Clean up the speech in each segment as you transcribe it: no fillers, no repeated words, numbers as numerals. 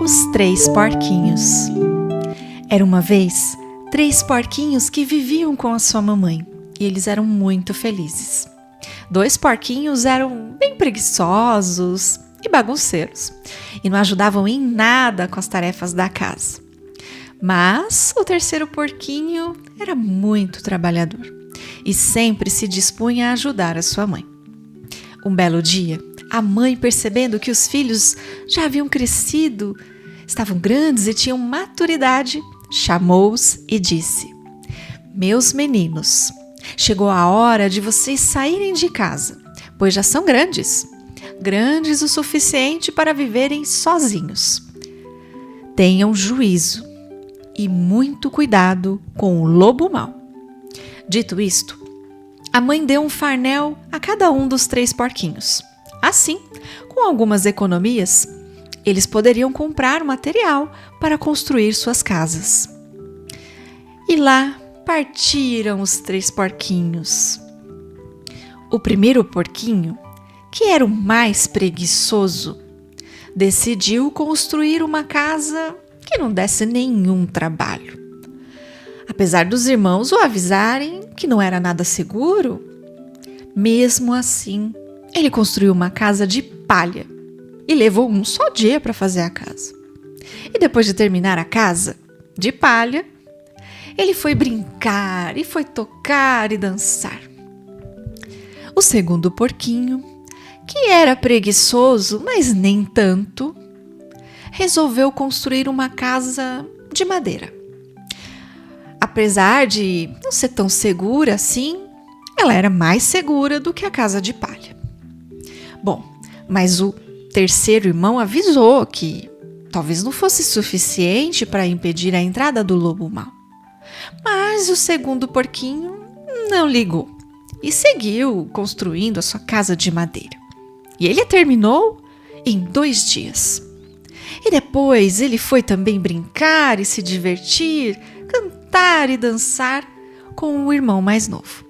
Os 3 porquinhos. Era uma vez 3 porquinhos que viviam com a sua mamãe e eles eram muito felizes. 2 porquinhos eram bem preguiçosos e bagunceiros e não ajudavam em nada com as tarefas da casa. Mas o 3º porquinho era muito trabalhador e sempre se dispunha a ajudar a sua mãe. Um belo dia, a mãe, percebendo que os filhos já haviam crescido, estavam grandes e tinham maturidade, chamou-os e disse: "Meus meninos, chegou a hora de vocês saírem de casa, pois já são grandes o suficiente para viverem sozinhos. Tenham juízo e muito cuidado com o lobo mau." Dito isto, a mãe deu um farnel a cada um dos 3 porquinhos. Assim, com algumas economias, eles poderiam comprar material para construir suas casas. E lá partiram os 3 porquinhos. O primeiro porquinho, que era o mais preguiçoso, decidiu construir uma casa que não desse nenhum trabalho. Apesar dos irmãos o avisarem que não era nada seguro, mesmo assim, ele construiu uma casa de palha e levou um só dia para fazer a casa. E depois de terminar a casa de palha, ele foi brincar e foi tocar e dançar. O segundo porquinho, que era preguiçoso, mas nem tanto, resolveu construir uma casa de madeira. Apesar de não ser tão segura assim, ela era mais segura do que a casa de palha. Bom, mas o 3º irmão avisou que talvez não fosse suficiente para impedir a entrada do lobo mau. Mas o segundo porquinho não ligou e seguiu construindo a sua casa de madeira. E ele a terminou em 2 dias. E depois ele foi também brincar e se divertir, cantar e dançar com o irmão mais novo.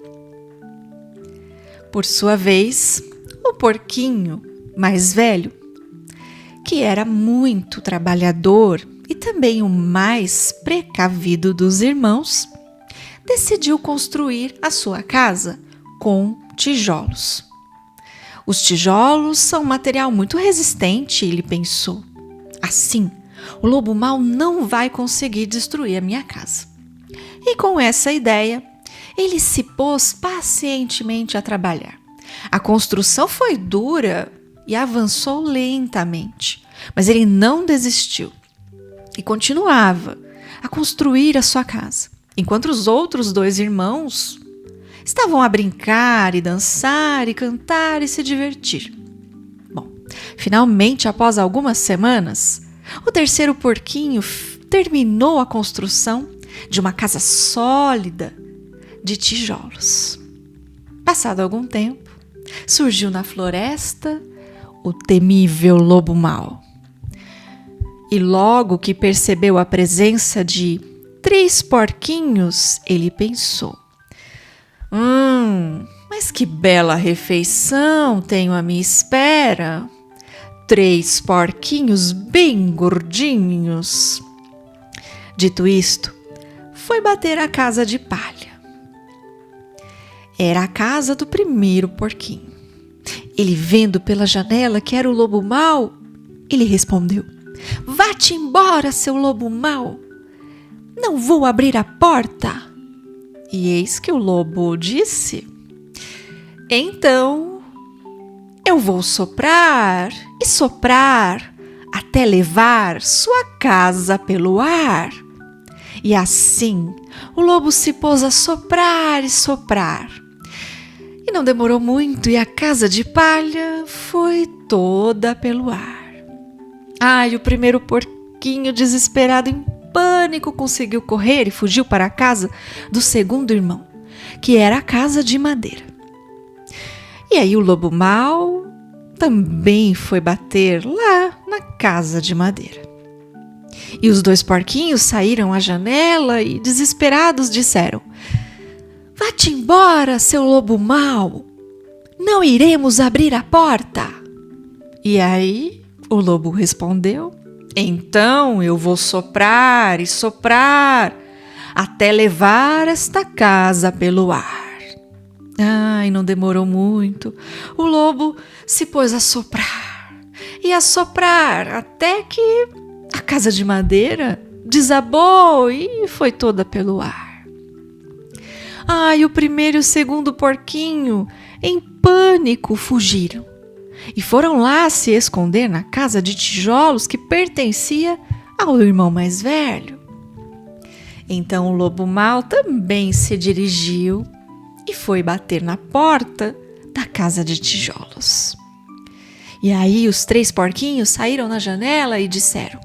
Por sua vez, o porquinho mais velho, que era muito trabalhador e também o mais precavido dos irmãos, decidiu construir a sua casa com tijolos. Os tijolos são um material muito resistente, ele pensou. Assim, o lobo mau não vai conseguir destruir a minha casa. E com essa ideia, ele se pôs pacientemente a trabalhar. A construção foi dura e avançou lentamente, mas ele não desistiu e continuava a construir a sua casa, enquanto os outros 2 irmãos estavam a brincar e dançar e cantar e se divertir. Bom, finalmente, após algumas semanas, o 3º porquinho terminou a construção de uma casa sólida de tijolos. Passado algum tempo, surgiu na floresta o temível lobo mau. E logo que percebeu a presença de 3 porquinhos, ele pensou: mas que bela refeição tenho à minha espera. 3 porquinhos bem gordinhos." Dito isto, foi bater a casa de palha. Era a casa do primeiro porquinho. Ele, vendo pela janela que era o lobo mau, ele respondeu: "Vá-te embora, seu lobo mau! Não vou abrir a porta." E eis que o lobo disse: "Então, eu vou soprar e soprar até levar sua casa pelo ar." E assim, o lobo se pôs a soprar e soprar. E não demorou muito e a casa de palha foi toda pelo ar. O primeiro porquinho, desesperado, em pânico, conseguiu correr e fugiu para a casa do segundo irmão, que era a casa de madeira. E aí o lobo mau também foi bater lá na casa de madeira. E os 2 porquinhos saíram à janela e, desesperados, disseram: "Vá-te embora, seu lobo mau! Não iremos abrir a porta." E aí o lobo respondeu: Então eu vou soprar e soprar até levar esta casa pelo ar. Ai, não demorou muito. O lobo se pôs a soprar e a soprar até que a casa de madeira desabou e foi toda pelo ar. Ai, o primeiro e o segundo porquinho, em pânico, fugiram e foram lá se esconder na casa de tijolos que pertencia ao irmão mais velho. Então o lobo mau também se dirigiu e foi bater na porta da casa de tijolos. E aí os 3 porquinhos saíram na janela e disseram: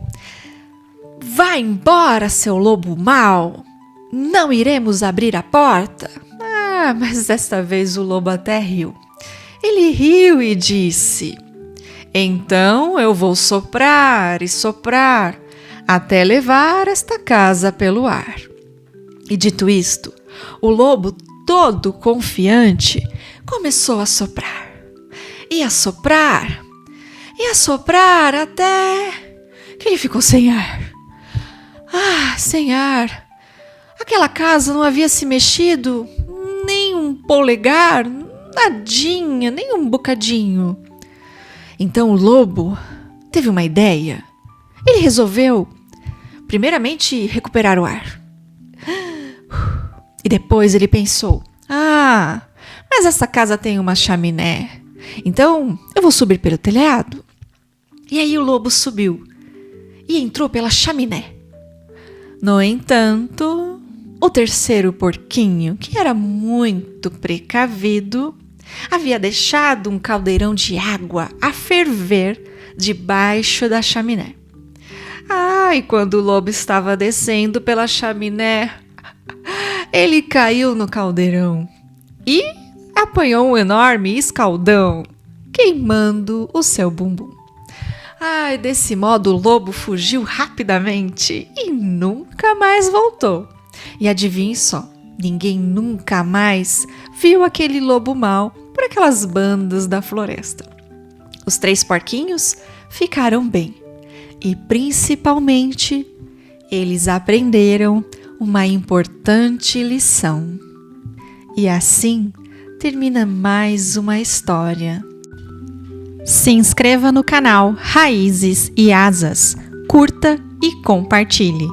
"Vá embora, seu lobo mau! Não iremos abrir a porta." Mas desta vez o lobo até riu. Ele riu e disse: "Então eu vou soprar e soprar até levar esta casa pelo ar." E dito isto, o lobo, todo confiante, começou a soprar. E a soprar, e a soprar até que ele ficou sem ar. Sem ar. Aquela casa não havia se mexido nem um polegar, nadinha, nem um bocadinho. Então o lobo teve uma ideia. Ele resolveu, primeiramente, recuperar o ar. E depois ele pensou: mas essa casa tem uma chaminé, então eu vou subir pelo telhado. E aí o lobo subiu e entrou pela chaminé. No entanto, o terceiro porquinho, que era muito precavido, havia deixado um caldeirão de água a ferver debaixo da chaminé. E quando o lobo estava descendo pela chaminé, ele caiu no caldeirão e apanhou um enorme escaldão, queimando o seu bumbum. Desse modo o lobo fugiu rapidamente e nunca mais voltou. E adivinhe só, ninguém nunca mais viu aquele lobo mau por aquelas bandas da floresta. Os 3 porquinhos ficaram bem e, principalmente, eles aprenderam uma importante lição. E assim termina mais uma história. Se inscreva no canal Raízes e Asas, curta e compartilhe.